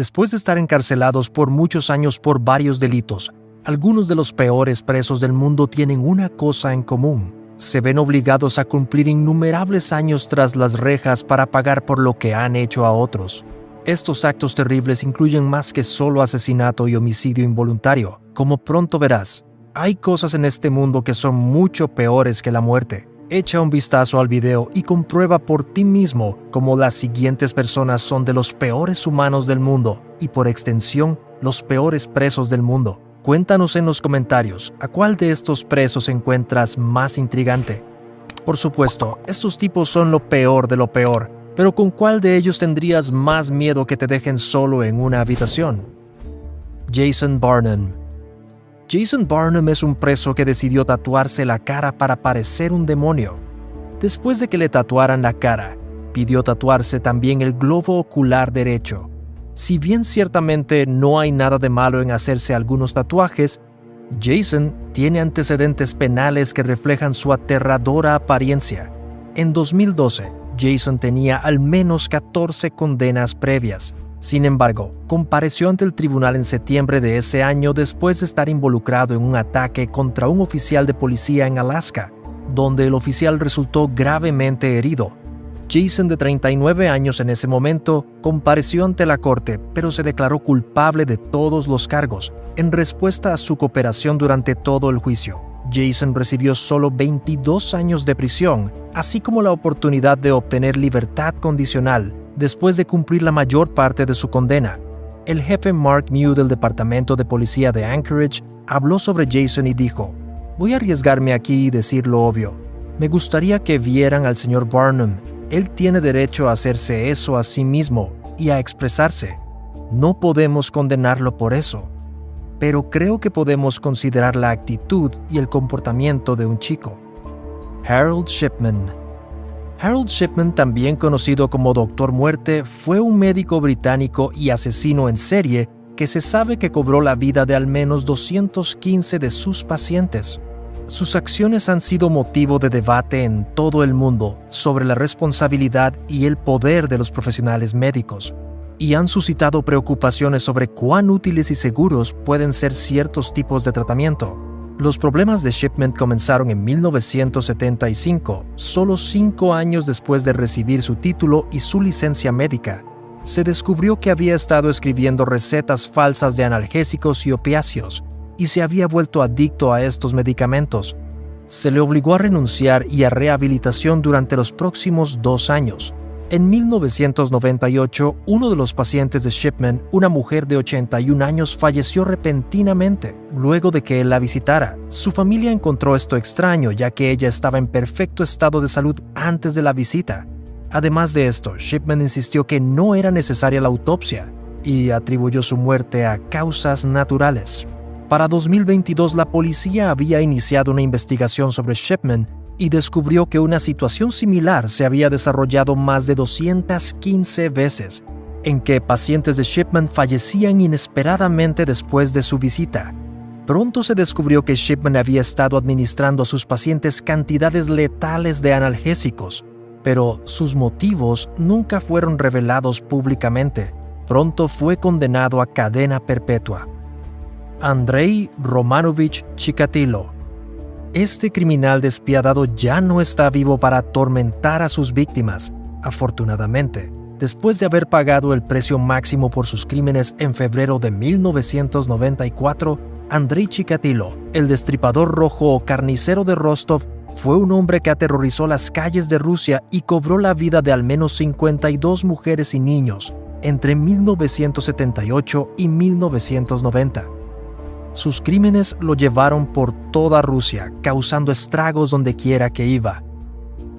Después de estar encarcelados por muchos años por varios delitos, algunos de los peores presos del mundo tienen una cosa en común: se ven obligados a cumplir innumerables años tras las rejas para pagar por lo que han hecho a otros. Estos actos terribles incluyen más que solo asesinato y homicidio involuntario. Como pronto verás, hay cosas en este mundo que son mucho peores que la muerte. Echa un vistazo al video y comprueba por ti mismo cómo las siguientes personas son de los peores humanos del mundo y, por extensión, los peores presos del mundo. Cuéntanos en los comentarios a cuál de estos presos encuentras más intrigante. Por supuesto, estos tipos son lo peor de lo peor, pero ¿con cuál de ellos tendrías más miedo que te dejen solo en una habitación? Jason Barnum. Jason Barnum es un preso que decidió tatuarse la cara para parecer un demonio. Después de que le tatuaran la cara, pidió tatuarse también el globo ocular derecho. Si bien ciertamente no hay nada de malo en hacerse algunos tatuajes, Jason tiene antecedentes penales que reflejan su aterradora apariencia. En 2012, Jason tenía al menos 14 condenas previas. Sin embargo, compareció ante el tribunal en septiembre de ese año después de estar involucrado en un ataque contra un oficial de policía en Alaska, donde el oficial resultó gravemente herido. Jason, de 39 años en ese momento, compareció ante la corte, pero se declaró culpable de todos los cargos, en respuesta a su cooperación durante todo el juicio. Jason recibió solo 22 años de prisión, así como la oportunidad de obtener libertad condicional después de cumplir la mayor parte de su condena. El jefe Mark Mew del Departamento de Policía de Anchorage habló sobre Jason y dijo: «Voy a arriesgarme aquí y decir lo obvio. Me gustaría que vieran al señor Barnum. Él tiene derecho a hacerse eso a sí mismo y a expresarse. No podemos condenarlo por eso. Pero creo que podemos considerar la actitud y el comportamiento de un chico». Harold Shipman. Harold Shipman, también conocido como Doctor Muerte, fue un médico británico y asesino en serie que se sabe que cobró la vida de al menos 215 de sus pacientes. Sus acciones han sido motivo de debate en todo el mundo sobre la responsabilidad y el poder de los profesionales médicos, y han suscitado preocupaciones sobre cuán útiles y seguros pueden ser ciertos tipos de tratamiento. Los problemas de Shipman comenzaron en 1975, solo 5 años después de recibir su título y su licencia médica. Se descubrió que había estado escribiendo recetas falsas de analgésicos y opiáceos, y se había vuelto adicto a estos medicamentos. Se le obligó a renunciar y a rehabilitación durante los próximos 2 años. En 1998, uno de los pacientes de Shipman, una mujer de 81 años, falleció repentinamente luego de que él la visitara. Su familia encontró esto extraño, ya que ella estaba en perfecto estado de salud antes de la visita. Además de esto, Shipman insistió que no era necesaria la autopsia y atribuyó su muerte a causas naturales. Para 2022, la policía había iniciado una investigación sobre Shipman y descubrió que una situación similar se había desarrollado más de 215 veces, en que pacientes de Shipman fallecían inesperadamente después de su visita. Pronto se descubrió que Shipman había estado administrando a sus pacientes cantidades letales de analgésicos, pero sus motivos nunca fueron revelados públicamente. Pronto fue condenado a cadena perpetua. Andrei Romanovich Chikatilo. Este criminal despiadado ya no está vivo para atormentar a sus víctimas, afortunadamente. Después de haber pagado el precio máximo por sus crímenes en febrero de 1994, Andrei Chikatilo, el destripador rojo o carnicero de Rostov, fue un hombre que aterrorizó las calles de Rusia y cobró la vida de al menos 52 mujeres y niños entre 1978 y 1990. Sus crímenes lo llevaron por toda Rusia, causando estragos donde quiera que iba.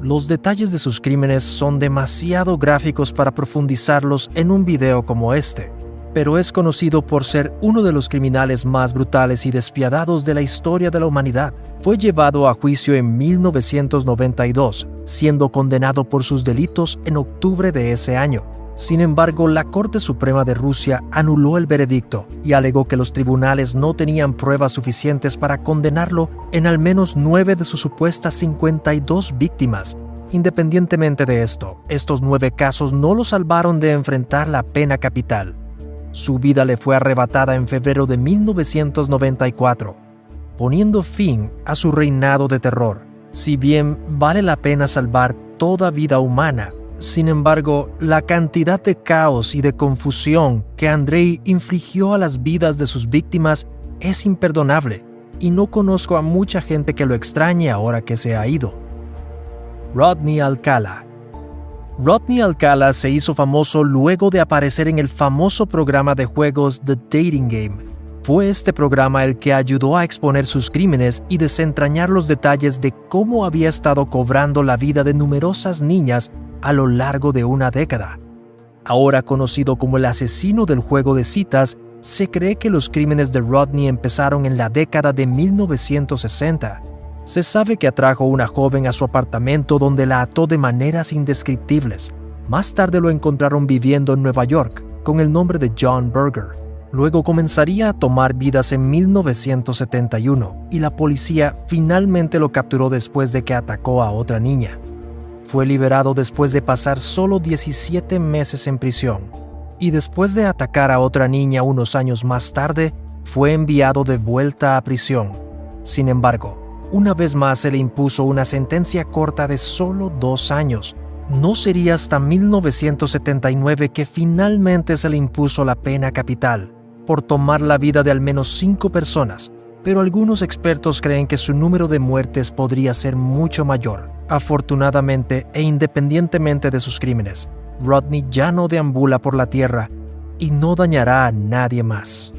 Los detalles de sus crímenes son demasiado gráficos para profundizarlos en un video como este, pero es conocido por ser uno de los criminales más brutales y despiadados de la historia de la humanidad. Fue llevado a juicio en 1992, siendo condenado por sus delitos en octubre de ese año. Sin embargo, la Corte Suprema de Rusia anuló el veredicto y alegó que los tribunales no tenían pruebas suficientes para condenarlo en al menos 9 de sus supuestas 52 víctimas. Independientemente de esto, estos 9 casos no lo salvaron de enfrentar la pena capital. Su vida le fue arrebatada en febrero de 1994, poniendo fin a su reinado de terror. Si bien vale la pena salvar toda vida humana, sin embargo, la cantidad de caos y de confusión que Andrei infligió a las vidas de sus víctimas es imperdonable, y no conozco a mucha gente que lo extrañe ahora que se ha ido. Rodney Alcala. Rodney Alcala se hizo famoso luego de aparecer en el famoso programa de juegos The Dating Game. Fue este programa el que ayudó a exponer sus crímenes y desentrañar los detalles de cómo había estado cobrando la vida de numerosas niñas a lo largo de una década. Ahora conocido como el asesino del juego de citas, se cree que los crímenes de Rodney empezaron en la década de 1960. Se sabe que atrajo a una joven a su apartamento donde la ató de maneras indescriptibles. Más tarde lo encontraron viviendo en Nueva York con el nombre de John Berger. Luego comenzaría a tomar vidas en 1971 y la policía finalmente lo capturó después de que atacó a otra niña. Fue liberado después de pasar solo 17 meses en prisión y después de atacar a otra niña unos años más tarde, fue enviado de vuelta a prisión. Sin embargo, una vez más se le impuso una sentencia corta de solo 2 años. No sería hasta 1979 que finalmente se le impuso la pena capital por tomar la vida de al menos 5 personas, pero algunos expertos creen que su número de muertes podría ser mucho mayor. Afortunadamente e independientemente de sus crímenes, Rodney ya no deambula por la tierra y no dañará a nadie más.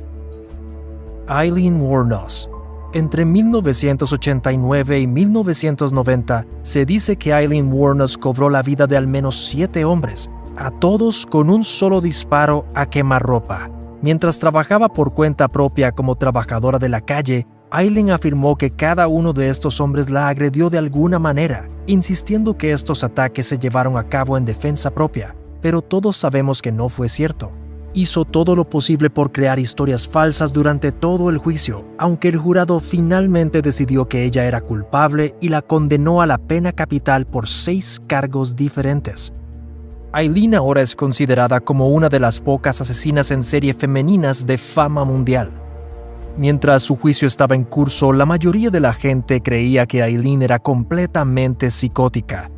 Aileen Wuornos. Entre 1989 y 1990, se dice que Aileen Wuornos cobró la vida de al menos 7 hombres, a todos con un solo disparo a quemarropa. Mientras trabajaba por cuenta propia como trabajadora de la calle, Aileen afirmó que cada uno de estos hombres la agredió de alguna manera, insistiendo que estos ataques se llevaron a cabo en defensa propia, pero todos sabemos que no fue cierto. Hizo todo lo posible por crear historias falsas durante todo el juicio, aunque el jurado finalmente decidió que ella era culpable y la condenó a la pena capital por 6 cargos diferentes. Aileen ahora es considerada como una de las pocas asesinas en serie femeninas de fama mundial. Mientras su juicio estaba en curso, la mayoría de la gente creía que Aileen era completamente psicótica.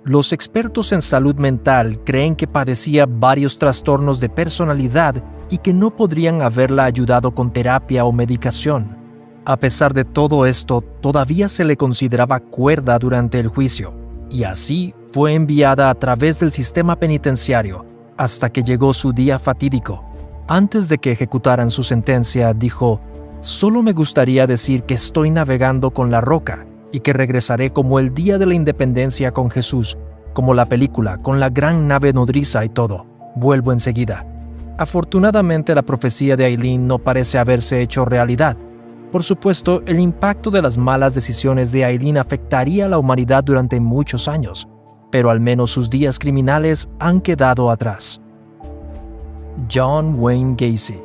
Los expertos en salud mental creen que padecía varios trastornos de personalidad y que no podrían haberla ayudado con terapia o medicación. A pesar de todo esto, todavía se le consideraba cuerda durante el juicio, y así fue enviada a través del sistema penitenciario hasta que llegó su día fatídico. Antes de que ejecutaran su sentencia, dijo: «Solo me gustaría decir que estoy navegando con la roca y que regresaré como el día de la independencia con Jesús, como la película, con la gran nave nodriza y todo. Vuelvo enseguida». Afortunadamente, la profecía de Aileen no parece haberse hecho realidad. Por supuesto, el impacto de las malas decisiones de Aileen afectaría a la humanidad durante muchos años, pero al menos sus días criminales han quedado atrás. John Wayne Gacy.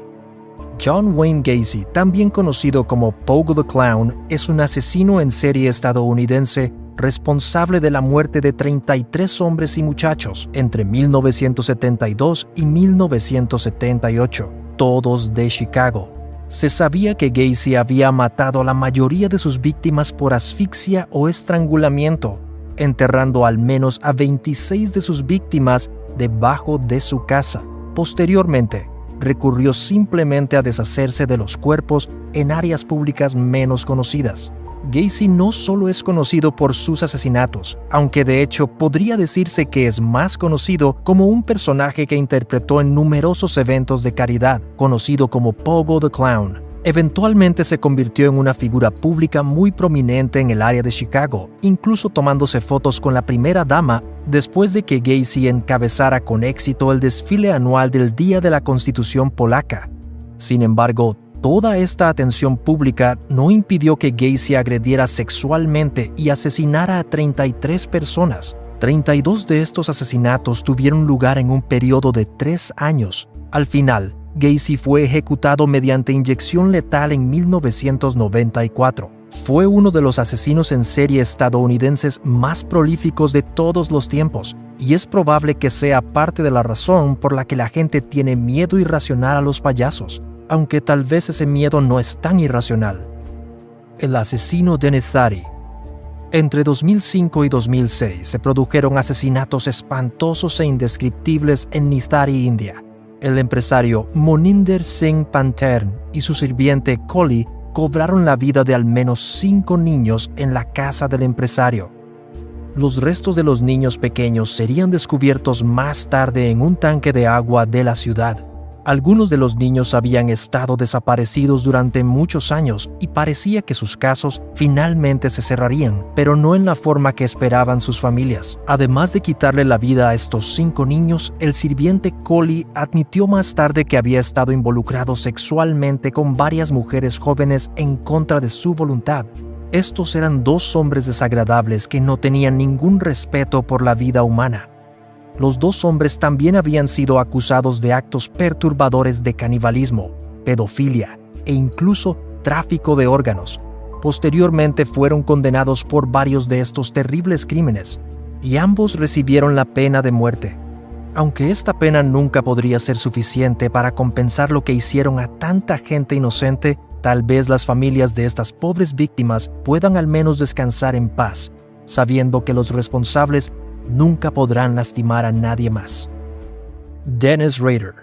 John Wayne Gacy, también conocido como Pogo the Clown, es un asesino en serie estadounidense responsable de la muerte de 33 hombres y muchachos entre 1972 y 1978, todos de Chicago. Se sabía que Gacy había matado a la mayoría de sus víctimas por asfixia o estrangulamiento, enterrando al menos a 26 de sus víctimas debajo de su casa. Posteriormente, recurrió simplemente a deshacerse de los cuerpos en áreas públicas menos conocidas. Gacy no solo es conocido por sus asesinatos, aunque de hecho podría decirse que es más conocido como un personaje que interpretó en numerosos eventos de caridad, conocido como Pogo the Clown. Eventualmente se convirtió en una figura pública muy prominente en el área de Chicago, incluso tomándose fotos con la primera dama después de que Gacy encabezara con éxito el desfile anual del Día de la Constitución polaca. Sin embargo, toda esta atención pública no impidió que Gacy agrediera sexualmente y asesinara a 33 personas. 32 de estos asesinatos tuvieron lugar en un periodo de 3 años. Al final, Gacy fue ejecutado mediante inyección letal en 1994. Fue uno de los asesinos en serie estadounidenses más prolíficos de todos los tiempos, y es probable que sea parte de la razón por la que la gente tiene miedo irracional a los payasos, aunque tal vez ese miedo no es tan irracional. El asesino de Nethari. Entre 2005 y 2006 se produjeron asesinatos espantosos e indescriptibles en Nethari, India. El empresario Moninder Singh Pantern y su sirviente Koli cobraron la vida de al menos 5 niños en la casa del empresario. Los restos de los niños pequeños serían descubiertos más tarde en un tanque de agua de la ciudad. Algunos de los niños habían estado desaparecidos durante muchos años y parecía que sus casos finalmente se cerrarían, pero no en la forma que esperaban sus familias. Además de quitarle la vida a estos 5 niños, el sirviente Koli admitió más tarde que había estado involucrado sexualmente con varias mujeres jóvenes en contra de su voluntad. Estos eran 2 hombres desagradables que no tenían ningún respeto por la vida humana. Los 2 hombres también habían sido acusados de actos perturbadores de canibalismo, pedofilia e incluso tráfico de órganos. Posteriormente fueron condenados por varios de estos terribles crímenes, y ambos recibieron la pena de muerte. Aunque esta pena nunca podría ser suficiente para compensar lo que hicieron a tanta gente inocente, tal vez las familias de estas pobres víctimas puedan al menos descansar en paz, sabiendo que los responsables nunca podrán lastimar a nadie más. Dennis Rader.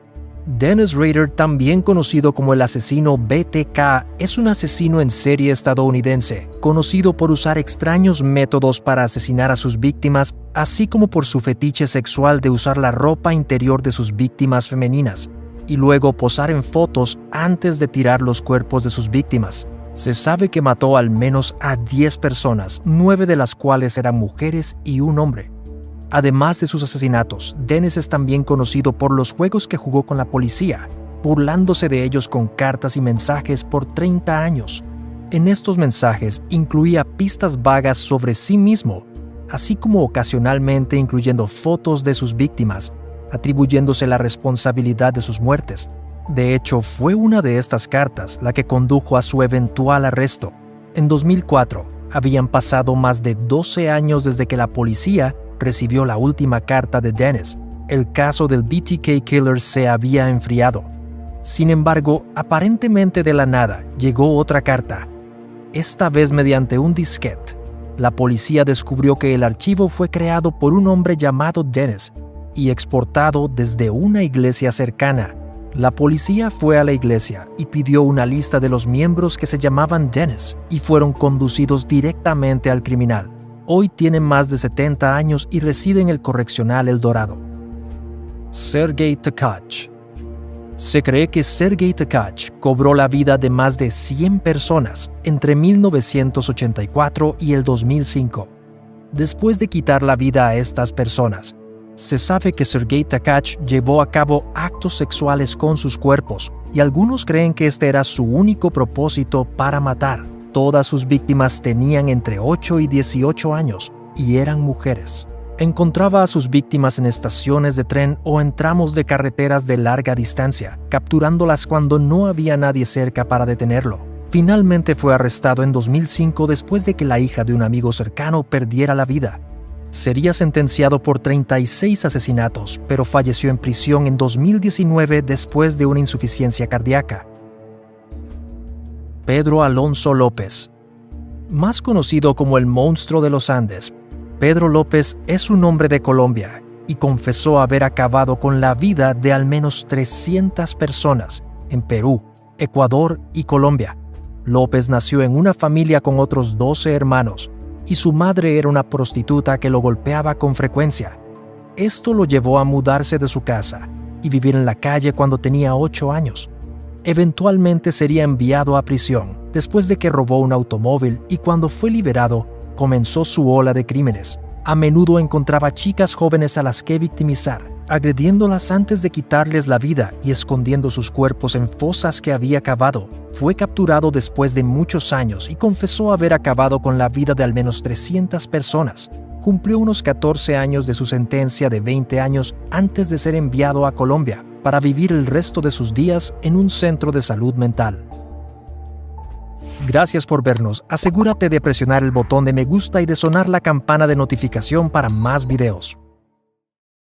Dennis Rader, también conocido como el asesino BTK, es un asesino en serie estadounidense, conocido por usar extraños métodos para asesinar a sus víctimas, así como por su fetiche sexual de usar la ropa interior de sus víctimas femeninas, y luego posar en fotos antes de tirar los cuerpos de sus víctimas. Se sabe que mató al menos a 10 personas, 9 de las cuales eran mujeres y un hombre. Además de sus asesinatos, Dennis es también conocido por los juegos que jugó con la policía, burlándose de ellos con cartas y mensajes por 30 años. En estos mensajes incluía pistas vagas sobre sí mismo, así como ocasionalmente incluyendo fotos de sus víctimas, atribuyéndose la responsabilidad de sus muertes. De hecho, fue una de estas cartas la que condujo a su eventual arresto. En 2004, habían pasado más de 12 años desde que la policía recibió la última carta de Dennis. El caso del BTK Killer se había enfriado. Sin embargo, aparentemente de la nada, llegó otra carta, esta vez mediante un disquete. La policía descubrió que el archivo fue creado por un hombre llamado Dennis y exportado desde una iglesia cercana. La policía fue a la iglesia y pidió una lista de los miembros que se llamaban Dennis y fueron conducidos directamente al criminal. Hoy tiene más de 70 años y reside en el correccional El Dorado. Sergei Tkach. Se cree que Sergei Tkach cobró la vida de más de 100 personas entre 1984 y el 2005. Después de quitar la vida a estas personas, se sabe que Sergei Tkach llevó a cabo actos sexuales con sus cuerpos, y algunos creen que este era su único propósito para matar. Todas sus víctimas tenían entre 8 y 18 años y eran mujeres. Encontraba a sus víctimas en estaciones de tren o en tramos de carreteras de larga distancia, capturándolas cuando no había nadie cerca para detenerlo. Finalmente fue arrestado en 2005 después de que la hija de un amigo cercano perdiera la vida. Sería sentenciado por 36 asesinatos, pero falleció en prisión en 2019 después de una insuficiencia cardíaca. Pedro Alonso López. Más conocido como el Monstruo de los Andes, Pedro López es un hombre de Colombia y confesó haber acabado con la vida de al menos 300 personas en Perú, Ecuador y Colombia. López nació en una familia con otros 12 hermanos y su madre era una prostituta que lo golpeaba con frecuencia. Esto lo llevó a mudarse de su casa y vivir en la calle cuando tenía 8 años. Eventualmente sería enviado a prisión después de que robó un automóvil y cuando fue liberado comenzó su ola de crímenes. A menudo encontraba chicas jóvenes a las que victimizar, agrediéndolas antes de quitarles la vida y escondiendo sus cuerpos en fosas que había cavado. Fue capturado después de muchos años y confesó haber acabado con la vida de al menos 300 personas. Cumplió unos 14 años de su sentencia de 20 años antes de ser enviado a Colombia para vivir el resto de sus días en un centro de salud mental. Gracias por vernos. Asegúrate de presionar el botón de me gusta y de sonar la campana de notificación para más videos.